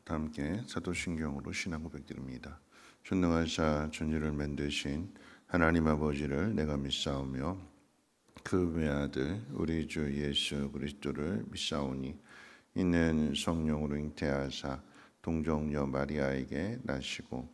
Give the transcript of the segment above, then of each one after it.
다 함께 사도신경으로 신앙 고백드립니다. 전능하사 천지를 만드신 하나님 아버지를 내가 믿사오며 그 외아들 우리 주 예수 그리스도를 믿사오니 이는 성령으로 잉태하사 동정녀 마리아에게 나시고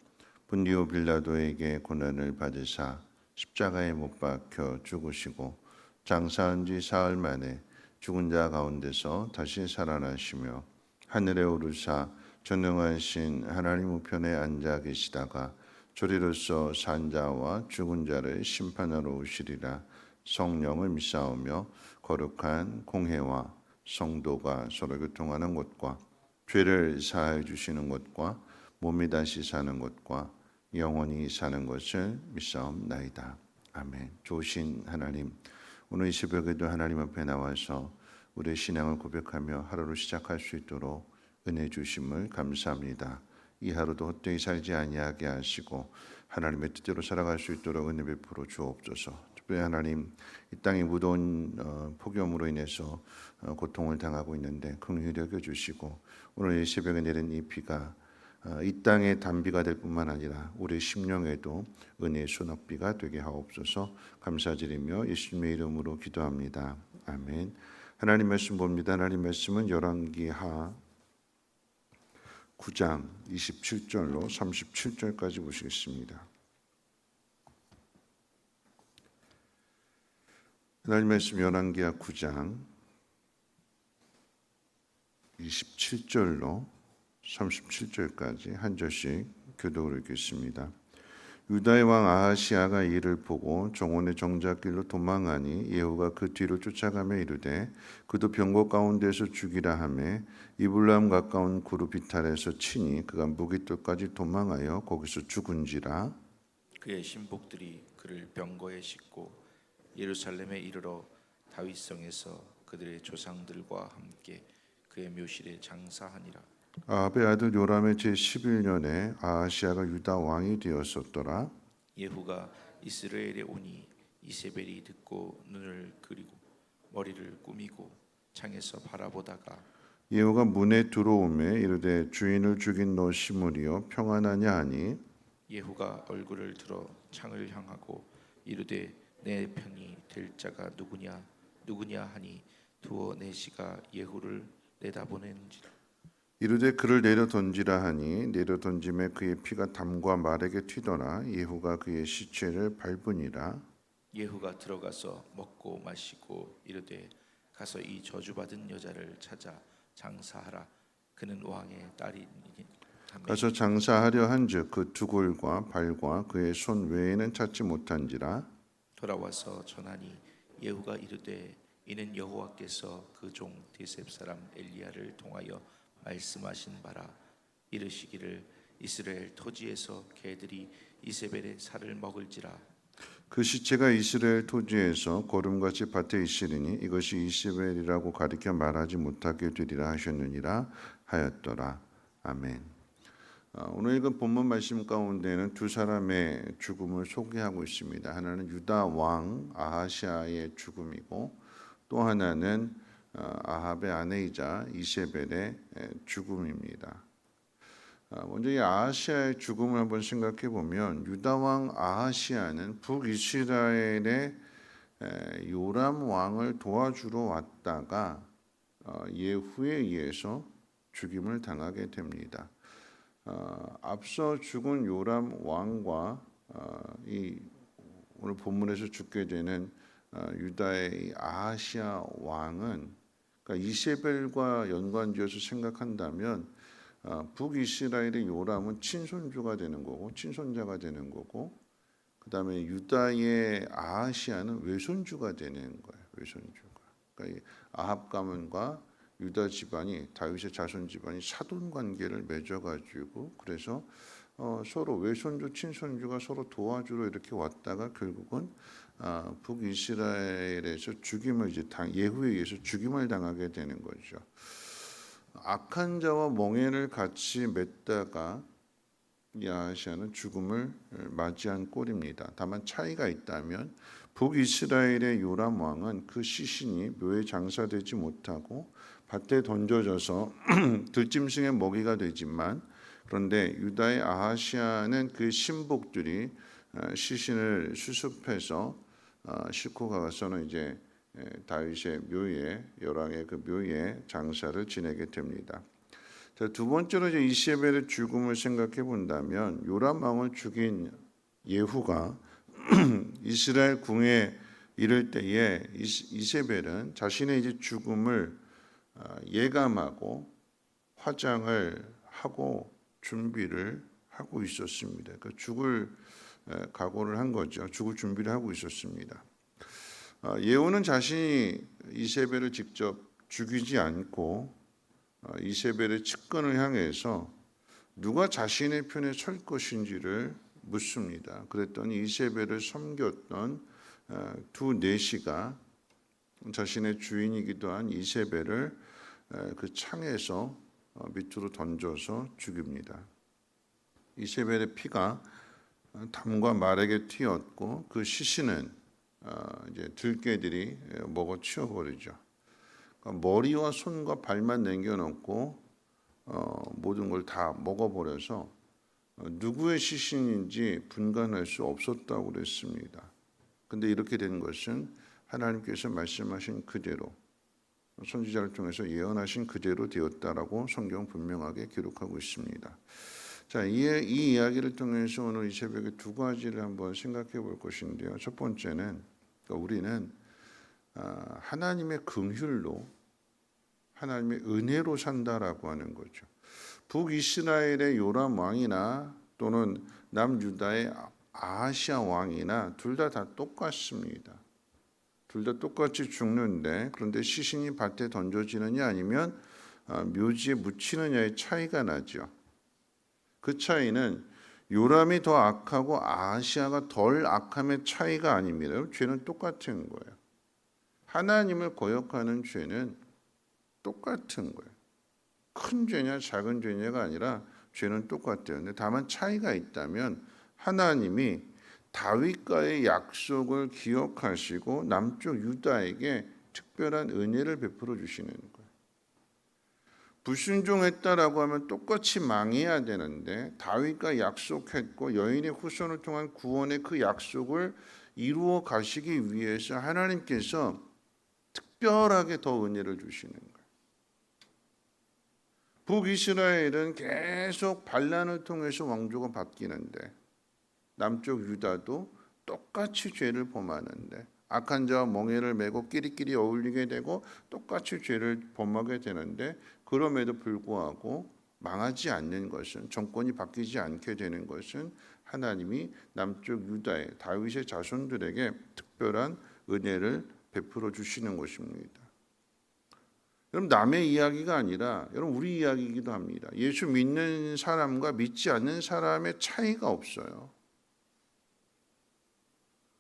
본디오 빌라도에게 고난을 받으사 십자가에 못 박혀 죽으시고 장사한 지 사흘 만에 죽은 자 가운데서 다시 살아나시며 하늘에 오르사 전능하신 하나님 우편에 앉아 계시다가 조리로서 산 자와 죽은 자를 심판하러 오시리라. 성령을 믿사오며 거룩한 공회와 성도가 서로 교통하는 것과 죄를 사하여 주시는 것과 몸이 다시 사는 것과 영원히 사는 것을 믿사옵나이다. 아멘. 좋으신 하나님, 오늘 이 새벽에도 하나님 앞에 나와서 우리의 신앙을 고백하며 하루를 시작할 수 있도록 은혜 주심을 감사합니다. 이 하루도 헛되이 살지 아니하게 하시고 하나님의 뜻대로 살아갈 수 있도록 은혜 베풀어 주옵소서. 특별히 하나님, 이 땅이 무더운 폭염으로 인해서 고통을 당하고 있는데 긍휼히 여겨주시고 오늘 이 새벽에 내린 이 비가 이 땅의 단비가 될 뿐만 아니라 우리 심령에도 은혜의 소낙비가 되게 하옵소서. 감사드리며 예수님의 이름으로 기도합니다. 아멘. 하나님 말씀 봅니다. 하나님 말씀은 열왕기하 9장 27절로 37절까지 보시겠습니다. 하나님 말씀 열왕기하 9장 27절로 37절까지 한 절씩 교독을 읽겠습니다. 유다의 왕 아하시아가 이를 보고 정원의 정작길로 도망하니 예후가 그 뒤를 쫓아가며 이르되 그도 병거 가운데서 죽이라 하매 이블람 가까운 구루 비탈에서 치니 그가 무깃돌까지 도망하여 거기서 죽은지라. 그의 신복들이 그를 병거에 싣고 예루살렘에 이르러 다윗성에서 그들의 조상들과 함께 그의 묘실에 장사하니라. 아합의 아들 요람의 제11년에 아하시아가 유다 왕이 되었었더라. 예후가 이스라엘에 오니 이세벨이 듣고 눈을 그리고 머리를 꾸미고 창에서 바라보다가 예후가 문에 들어오매 이르되 주인을 죽인 너 시므리여 평안하냐 하니 예후가 얼굴을 들어 창을 향하고 이르되 내 편이 될 자가 누구냐 하니 두어 내시가 예후를 내다보는지라. 이르되 그를 내려 던지라 하니 내려 던짐에 그의 피가 담과 말에게 튀더라. 예후가 그의 시체를 밟으니라. 예후가 들어가서 먹고 마시고 이르되 가서 이 저주받은 여자를 찾아 장사하라. 그는 왕의 딸이니 가서 장사하려 한즉 그 두골과 발과 그의 손 외에는 찾지 못한지라. 돌아와서 전하니 예후가 이르되 이는 여호와께서 그 종 디셉 사람 엘리야를 통하여 말씀하신 바라. 이르시기를 이스라엘 토지에서 개들이 이세벨의 살을 먹을지라. 그 시체가 이스라엘 토지에서 거름같이 밭에 있으리니 이것이 이세벨이라고 가리켜 말하지 못하게 되리라 하셨느니라 하였더라. 아멘. 오늘 읽은 본문 말씀 가운데는 두 사람의 죽음을 소개하고 있습니다. 하나는 유다 왕 아하시아의 죽음이고 또 하나는 아합의 아내이자 이세벨의 죽음입니다. 먼저 이 아하시아의 죽음을 한번 생각해 보면 유다 왕 아하시아는 북이스라엘의 요람 왕을 도와주러 왔다가 예후에 의해서 죽임을 당하게 됩니다. 앞서 죽은 요람 왕과 이 오늘 본문에서 죽게 되는 유다의 아하시아 왕은 그러니까 이세벨과 연관지어서 생각한다면 북이스라엘의 요람은 친손주가 되는 거고 친손자가 되는 거고 그 다음에 유다의 아하시아는 외손주가 되는 거예요. 외손주가. 그러니까 이 아합 가문과 유다 집안이 다윗의 자손 집안이 사돈 관계를 맺어가지고 그래서 서로 외손주 친손주가 서로 도와주러 이렇게 왔다가 결국은 북이스라엘에서 죽임을 이제 예후에 의해서 죽임을 당하게 되는 거죠. 악한 자와 멍에를 같이 맺다가 아하시아는 죽음을 맞이한 꼴입니다. 다만 차이가 있다면 북이스라엘의 요람 왕은 그 시신이 묘에 장사되지 못하고 밭에 던져져서 들짐승의 먹이가 되지만, 그런데 유다의 아하시아는 그 신복들이 시신을 수습해서 싣고 가서는 이제 다윗의 묘에, 요랑의 그 묘에 장사를 지내게 됩니다. 자, 두 번째로 이제 이세벨의 죽음을 생각해 본다면, 요람 왕을 죽인 예후가 이스라엘 궁에 이를 때에 이세벨은 자신의 이제 죽음을 예감하고 화장을 하고 준비를 하고 있었습니다. 그 죽을 각오를 한 거죠. 죽을 준비를 하고 있었습니다. 예후는 자신이 이세벨을 직접 죽이지 않고 이세벨의 측근을 향해서 누가 자신의 편에 설 것인지를 묻습니다. 그랬더니 이세벨을 섬겼던 두 내시가 자신의 주인이기도 한 이세벨을 그 창에서 밑으로 던져서 죽입니다. 이세벨의 피가 담과 말에게 튀었고 그 시신은 이제 들개들이 먹어 치워버리죠. 그러니까 머리와 손과 발만 남겨놓고 모든 걸 다 먹어버려서 누구의 시신인지 분간할 수 없었다고 그랬습니다. 근데 이렇게 된 것은 하나님께서 말씀하신 그대로, 선지자를 통해서 예언하신 그대로 되었다라고 성경 분명하게 기록하고 있습니다. 자, 이 이야기를 통해서 오늘 이 새벽에 두 가지를 한번 생각해 볼 것인데요. 첫 번째는 우리는 하나님의 긍휼로, 하나님의 은혜로 산다라고 하는 거죠. 북이스라엘의 요람 왕이나 또는 남유다의 아하시아 왕이나 둘 다 똑같습니다. 둘 다 똑같이 죽는데, 그런데 시신이 밭에 던져지느냐 아니면 묘지에 묻히느냐의 차이가 나죠. 그 차이는 요람이 더 악하고 아하시아가 덜 악함의 차이가 아닙니다. 죄는 똑같은 거예요. 하나님을 거역하는 죄는 똑같은 거예요. 큰 죄냐 작은 죄냐가 아니라 죄는 똑같아요. 근데 다만 차이가 있다면, 하나님이 다윗과의 약속을 기억하시고 남쪽 유다에게 특별한 은혜를 베풀어 주시는 거예요. 불순종했다라고 하면 똑같이 망해야 되는데, 다윗과 약속했고 여인의 후손을 통한 구원의 그 약속을 이루어 가시기 위해서 하나님께서 특별하게 더 은혜를 주시는 거예요. 북이스라엘은 계속 반란을 통해서 왕조가 바뀌는데, 남쪽 유다도 똑같이 죄를 범하는데, 악한 자와 멍에를 메고 끼리끼리 어울리게 되고 똑같이 죄를 범하게 되는데, 그럼에도 불구하고 망하지 않는 것은, 정권이 바뀌지 않게 되는 것은 하나님이 남쪽 유다의 다윗의 자손들에게 특별한 은혜를 베풀어 주시는 것입니다. 여러분, 남의 이야기가 아니라 여러분 우리 이야기이기도 합니다. 예수 믿는 사람과 믿지 않는 사람의 차이가 없어요.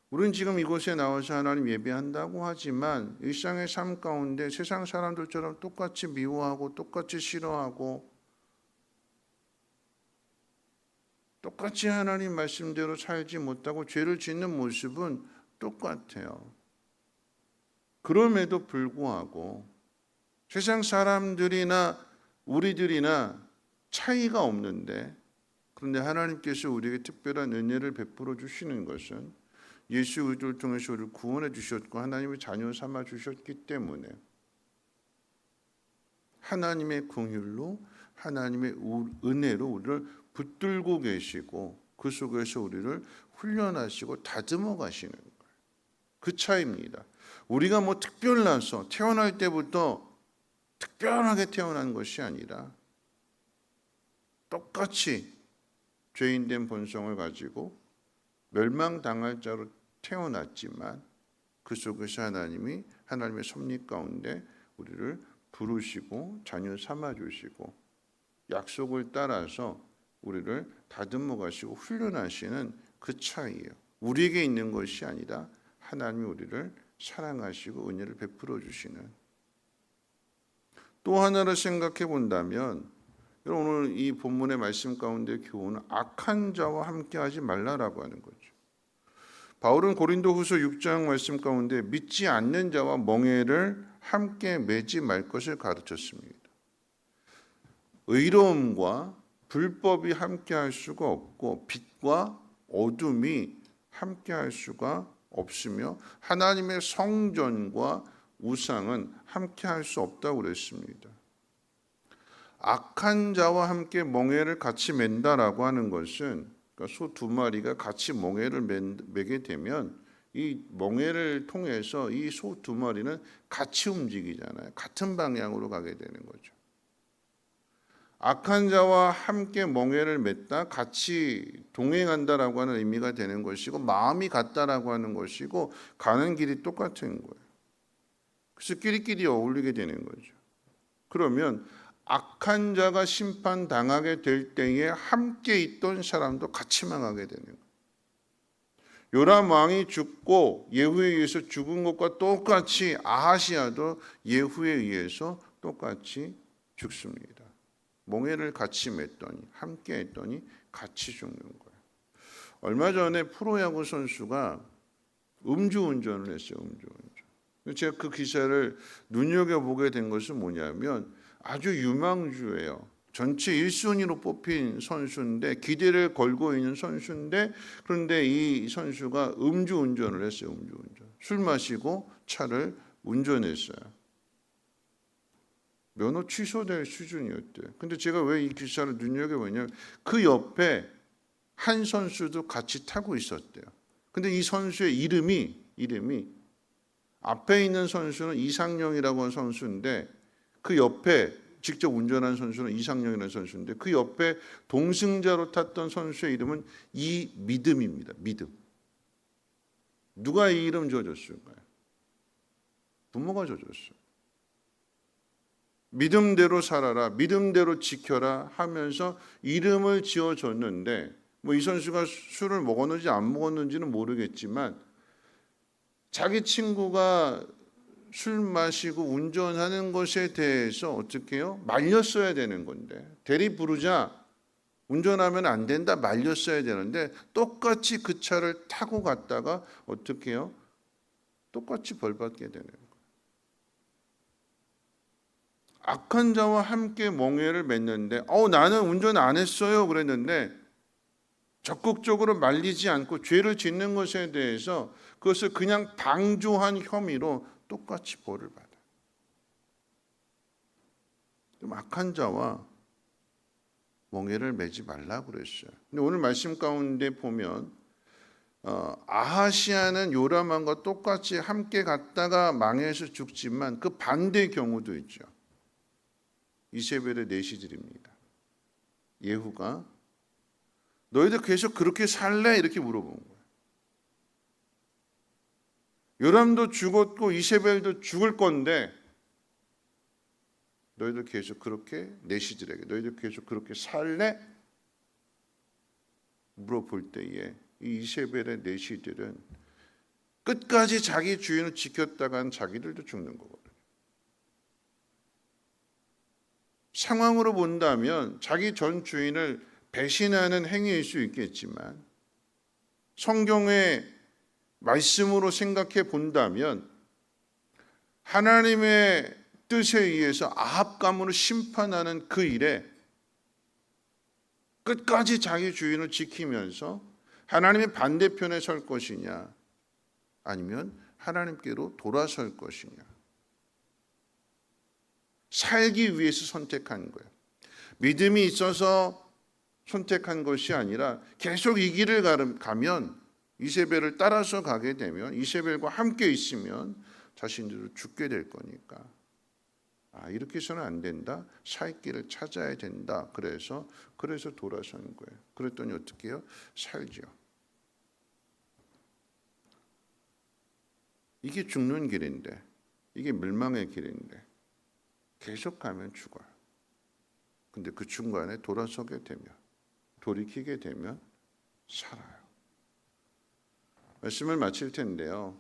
우리는 지금 이곳에 나와서 하나님 예배한다고 하지만 일상의 삶 가운데 세상 사람들처럼 똑같이 미워하고 똑같이 싫어하고 똑같이 하나님 말씀대로 살지 못하고 죄를 짓는 모습은 똑같아요. 그럼에도 불구하고 세상 사람들이나 우리들이나 차이가 없는데, 그런데 하나님께서 우리에게 특별한 은혜를 베풀어 주시는 것은 예수 그리스도를 통해서 우리를 구원해 주셨고 하나님의 자녀 삼아 주셨기 때문에, 하나님의 긍휼로, 하나님의 은혜로 우리를 붙들고 계시고 그 속에서 우리를 훈련하시고 다듬어 가시는 거예요. 그 차이입니다. 우리가 뭐 특별나서 태어날 때부터 특별하게 태어난 것이 아니라 똑같이 죄인된 본성을 가지고 멸망당할 자로 태어났지만, 그 속에서 하나님이 하나님의 섭리 가운데 우리를 부르시고 자녀 삼아 주시고 약속을 따라서 우리를 다듬어 가시고 훈련하시는 그 차이예요. 우리에게 있는 것이 아니라 하나님이 우리를 사랑하시고 은혜를 베풀어 주시는. 또 하나를 생각해 본다면, 오늘 이 본문의 말씀 가운데 교훈은 악한 자와 함께하지 말라라고 하는 거죠. 바울은 고린도후서 6장 말씀 가운데 믿지 않는 자와 멍에를 함께 매지 말 것을 가르쳤습니다. 의로움과 불법이 함께할 수가 없고 빛과 어둠이 함께할 수가 없으며 하나님의 성전과 우상은 함께할 수 없다고 그랬습니다. 악한 자와 함께 멍에를 같이 맨다라고 하는 것은 그러니까 소 두 마리가 같이 멍에를 매게 되면 이 멍에를 통해서 이 소 두 마리는 같이 움직이잖아요. 같은 방향으로 가게 되는 거죠. 악한 자와 함께 멍에를 맺다 같이 동행한다라고 하는 의미가 되는 것이고 마음이 같다라고 하는 것이고 가는 길이 똑같은 거예요. 그래서 끼리끼리 어울리게 되는 거죠. 그러면 악한 자가 심판당하게 될 때에 함께 있던 사람도 같이 망하게 되는 거예요. 요람 왕이 죽고 예후에 의해서 죽은 것과 똑같이 아하시아도 예후에 의해서 똑같이 죽습니다. 몽해를 같이 맺더니 함께 했더니 같이 죽는 거예요. 얼마 전에 프로야구 선수가 음주운전을 했어요. 음주운전. 제가 그 기사를 눈여겨보게 된 것은 뭐냐면 아주 유망주예요. 전체 1순위로 뽑힌 선수인데 기대를 걸고 있는 선수인데 그런데 이 선수가 음주운전을 했어요. 음주운전. 술 마시고 차를 운전했어요. 면허 취소될 수준이었대요. 근데 제가 왜 이 기사를 눈여겨보냐면 그 옆에 한 선수도 같이 타고 있었대요. 근데 이 선수의 이름이 앞에 있는 선수는 이상영이라고 하는 선수인데 그 옆에 직접 운전한 선수는 이상영이라는 선수인데 그 옆에 동승자로 탔던 선수의 이름은 이믿음입니다. 믿음. 누가 이 이름 지어줬을까요? 부모가 지어줬어요. 믿음대로 살아라, 믿음대로 지켜라 하면서 이름을 지어줬는데 뭐 이 선수가 술을 먹었는지 안 먹었는지는 모르겠지만 자기 친구가 술 마시고 운전하는 것에 대해서 어떻게 해요? 말렸어야 되는 건데 대리 부르자 운전하면 안 된다 말렸어야 되는데 똑같이 그 차를 타고 갔다가 어떻게 해요? 똑같이 벌받게 되는 거예요. 악한 자와 함께 멍에를 맺는데 나는 운전 안 했어요 그랬는데 적극적으로 말리지 않고 죄를 짓는 것에 대해서 그것을 그냥 방조한 혐의로 똑같이 벌을 받아요. 좀 악한 자와 멍에를 매지 말라고 그랬어요. 근데 오늘 말씀 가운데 보면 아하시아는 요람왕과 똑같이 함께 갔다가 망해서 죽지만 그 반대의 경우도 있죠. 이세벨의 내시들입니다. 예후가 너희들 계속 그렇게 살래? 이렇게 물어본 거예요. 요람도 죽었고 이세벨도 죽을 건데 너희들 계속 그렇게 내시들에게 너희들 계속 그렇게 살래? 물어볼 때에 이 이세벨의 내시들은 끝까지 자기 주인을 지켰다간 자기들도 죽는 거거든요. 상황으로 본다면 자기 전 주인을 배신하는 행위일 수 있겠지만 성경의 말씀으로 생각해 본다면 하나님의 뜻에 의해서 아합 가문을 심판하는 그 일에 끝까지 자기 주인을 지키면서 하나님의 반대편에 설 것이냐 아니면 하나님께로 돌아설 것이냐 살기 위해서 선택한 거예요. 믿음이 있어서 선택한 것이 아니라 계속 이 길을 가면 이세벨을 따라서 가게 되면 이세벨과 함께 있으면 자신들도 죽게 될 거니까 이렇게 해서는 안 된다. 살 길을 찾아야 된다. 그래서 돌아선 거예요. 그랬더니 어떻게 해요? 살죠. 이게 죽는 길인데 이게 멸망의 길인데 계속 가면 죽어요. 근데 그 중간에 돌아서게 되면 돌이키게 되면 살아요. 말씀을 마칠 텐데요.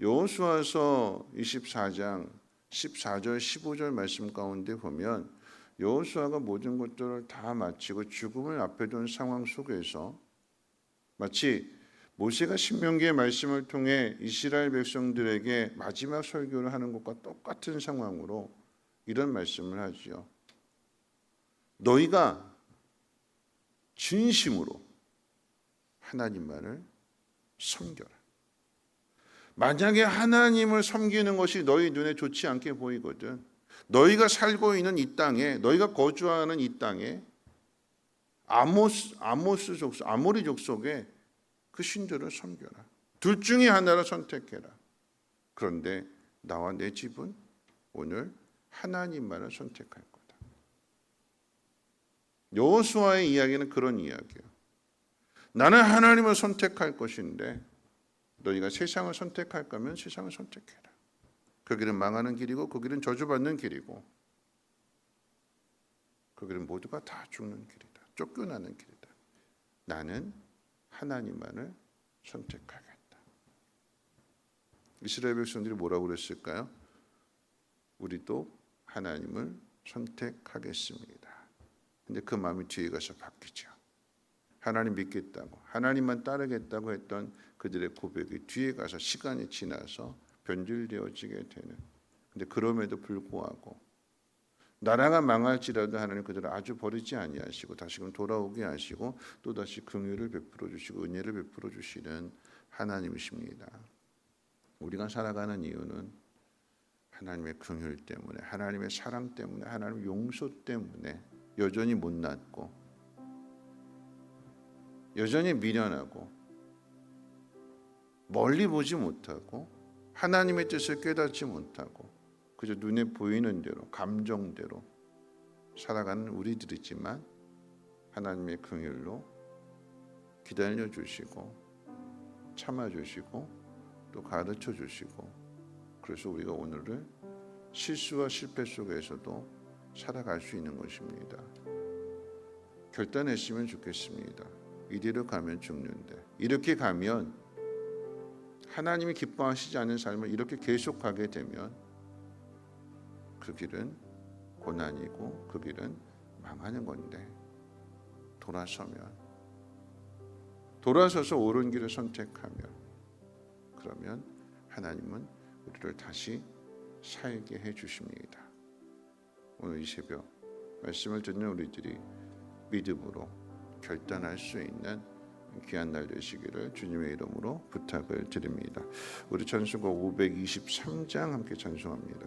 여호수아서 24장 14절 15절 말씀 가운데 보면 여호수아가 모든 것들을 다 마치고 죽음을 앞에 둔 상황 속에서 마치 모세가 신명기의 말씀을 통해 이스라엘 백성들에게 마지막 설교를 하는 것과 똑같은 상황으로 이런 말씀을 하지요. 너희가 진심으로 하나님만을 섬겨라. 만약에 하나님을 섬기는 것이 너희 눈에 좋지 않게 보이거든, 너희가 살고 있는 이 땅에, 너희가 거주하는 이 땅에 아모리 족속의 그 신들을 섬겨라. 둘 중에 하나를 선택해라. 그런데 나와 내 집은 오늘 하나님만을 선택할 거다. 여호수아의 이야기는 그런 이야기예요. 나는 하나님을 선택할 것인데 너희가 세상을 선택할 거면 세상을 선택해라. 그 길은 망하는 길이고 그 길은 저주받는 길이고 그 길은 모두가 다 죽는 길이다. 쫓겨나는 길이다. 나는 하나님만을 선택하겠다. 이스라엘 백성들이 뭐라고 그랬을까요? 우리도 하나님을 선택하겠습니다. 근데 그 마음이 뒤에 가서 바뀌죠. 하나님 믿겠다고, 하나님만 따르겠다고 했던 그들의 고백이 뒤에 가서 시간이 지나서 변질되어지게 되는. 근데 그럼에도 불구하고 나라가 망할지라도 하나님 그들을 아주 버리지 아니하시고 다시금 돌아오게 하시고 또다시 긍휼을 베풀어 주시고 은혜를 베풀어 주시는 하나님이십니다. 우리가 살아가는 이유는 하나님의 긍휼 때문에, 하나님의 사랑 때문에, 하나님의 용서 때문에 여전히 못났고 여전히 미련하고 멀리 보지 못하고 하나님의 뜻을 깨닫지 못하고 그저 눈에 보이는 대로 감정대로 살아가는 우리들이지만 하나님의 긍휼로 기다려 주시고 참아 주시고 또 가르쳐 주시고, 그래서 우리가 오늘을 실수와 실패 속에서도 살아갈 수 있는 것입니다. 결단했으면 좋겠습니다. 이대로 가면 죽는데, 이렇게 가면 하나님이 기뻐하시지 않는 삶을 이렇게 계속 가게 되면 그 길은 고난이고 그 길은 망하는 건데, 돌아서서 옳은 길을 선택하면, 그러면 하나님은 우리를 다시 살게 해주십니다. 오늘 이 새벽 말씀을 듣는 우리들이 믿음으로 결단할 수 있는 귀한 날 되시기를 주님의 이름으로 부탁을 드립니다. 우리 찬송가 523장 함께 찬송합니다.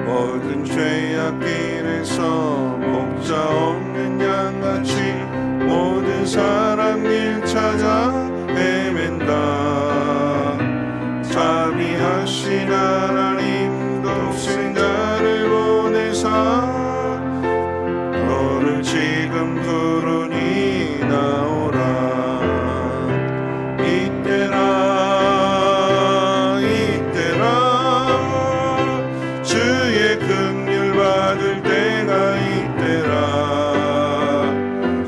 모든 죄악 길에서 목자 없는 양같이 모든 사람 길 찾아 헤맨다. 자비하신 하나님 독생자를 보내사 너를 지금 부르니 나오라. 이때라 주의 긍휼 받을 때가 이때라.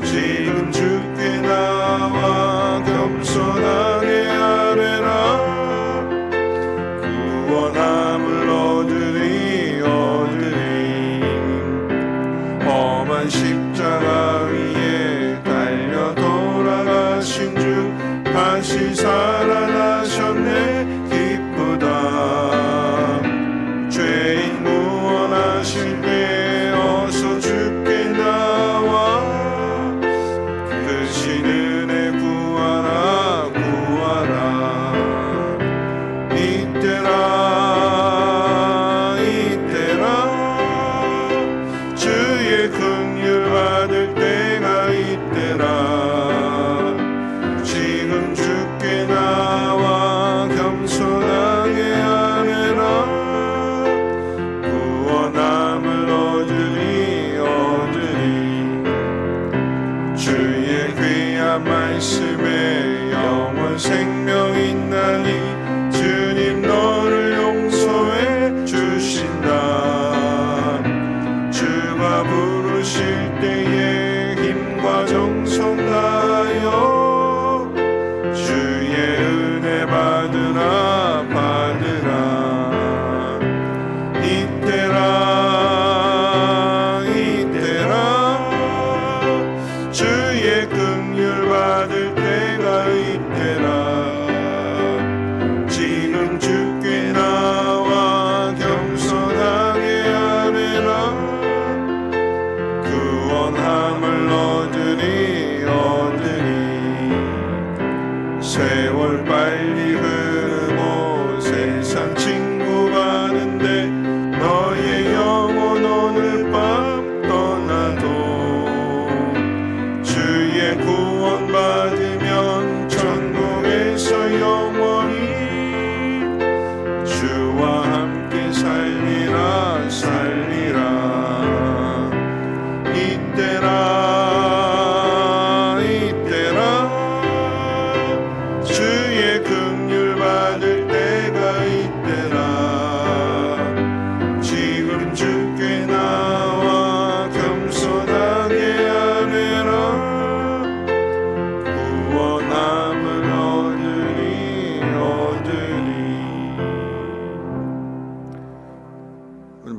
지금 주께 나와 겸손하게 아뢰라. 구원함을 얻으리 험한 십자가 위에 달려 돌아가신 주 다시 살아나셨네. 기쁘다. 죄인 무원하실 때 어서 주께 나와 크신 은혜 구하라. 이때라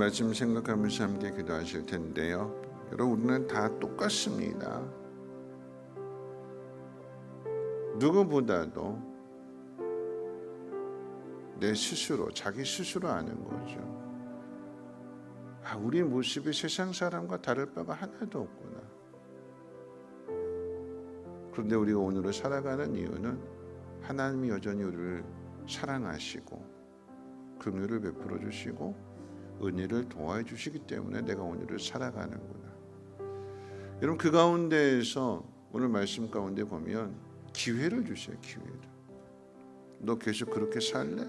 말씀 생각하면서 함께 기도하실 텐데요. 여러분, 우리는 다 똑같습니다. 누구보다도 내 스스로, 자기 스스로 아는 거죠. 우리 모습이 세상 사람과 다를 바가 하나도 없구나. 그런데 우리가 오늘을 살아가는 이유는 하나님이 여전히 우리를 사랑하시고 긍휼을 베풀어 주시고 은혜를 도와해 주시기 때문에 내가 오늘을 살아가는구나. 여러분, 그 가운데에서 오늘 말씀 가운데 보면 기회를 주셔요. 기회를. 너 계속 그렇게 살래?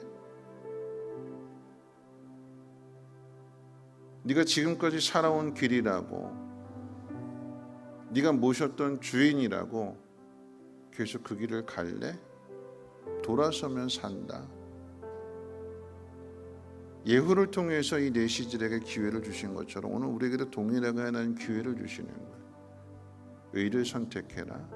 네가 지금까지 살아온 길이라고, 네가 모셨던 주인이라고 계속 그 길을 갈래? 돌아서면 산다. 예후를 통해서 이 네 시절에게 기회를 주신 것처럼 오늘 우리에게도 동일하게 하나님 기회를 주시는 거예요. 의를 선택해라.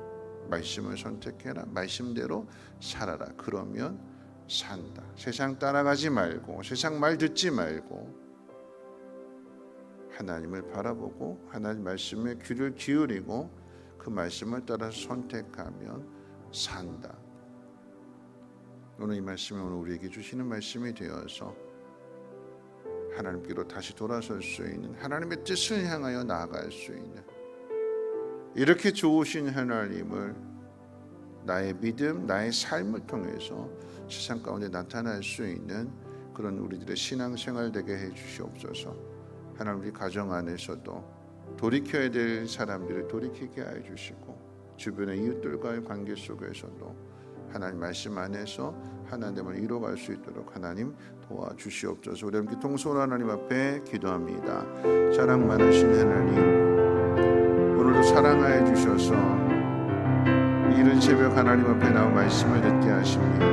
말씀을 선택해라. 말씀대로 살아라. 그러면 산다. 세상 따라가지 말고, 세상 말 듣지 말고 하나님을 바라보고 하나님 말씀에 귀를 기울이고 그 말씀을 따라서 선택하면 산다. 오늘 이 말씀이 오늘 우리에게 주시는 말씀이 되어서 하나님께로 다시 돌아설 수 있는, 하나님의 뜻을 향하여 나아갈 수 있는, 이렇게 좋으신 하나님을 나의 믿음, 나의 삶을 통해서 세상 가운데 나타날 수 있는 그런 우리들의 신앙생활 되게 해 주시옵소서. 하나님, 우리 가정 안에서도 돌이켜야 될 사람들을 돌이키게 해 주시고 주변의 이웃들과의 관계 속에서도 하나님 말씀 안에서 하나님을 이뤄갈 수 있도록 하나님 도와주시옵소서. 우리 함께 통솔 하나님 앞에 기도합니다. 사랑 많으신 하나님, 오늘도 사랑하여 주셔서 이른 새벽 하나님 앞에 나와 말씀을 듣게 하십니다.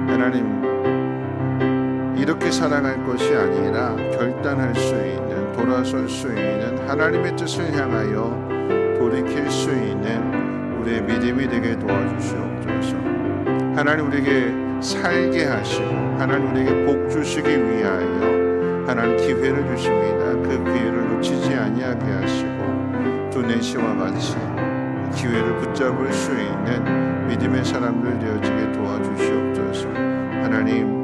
하나님, 이렇게 살아갈 것이 아니라 결단할 수 있는, 돌아설 수 있는, 하나님의 뜻을 향하여 돌이킬 수 있는 우리의 믿음이 되게 도와주시옵소서. 하나님, 우리에게 살게 하시고 하나님 우리에게 복 주시기 위하여 하나님 기회를 주십니다. 그 기회를 놓치지 아니하게 하시고 두 내시와 같이 기회를 붙잡을 수 있는 믿음의 사람들 되어지게 도와주시옵소서. 하나님,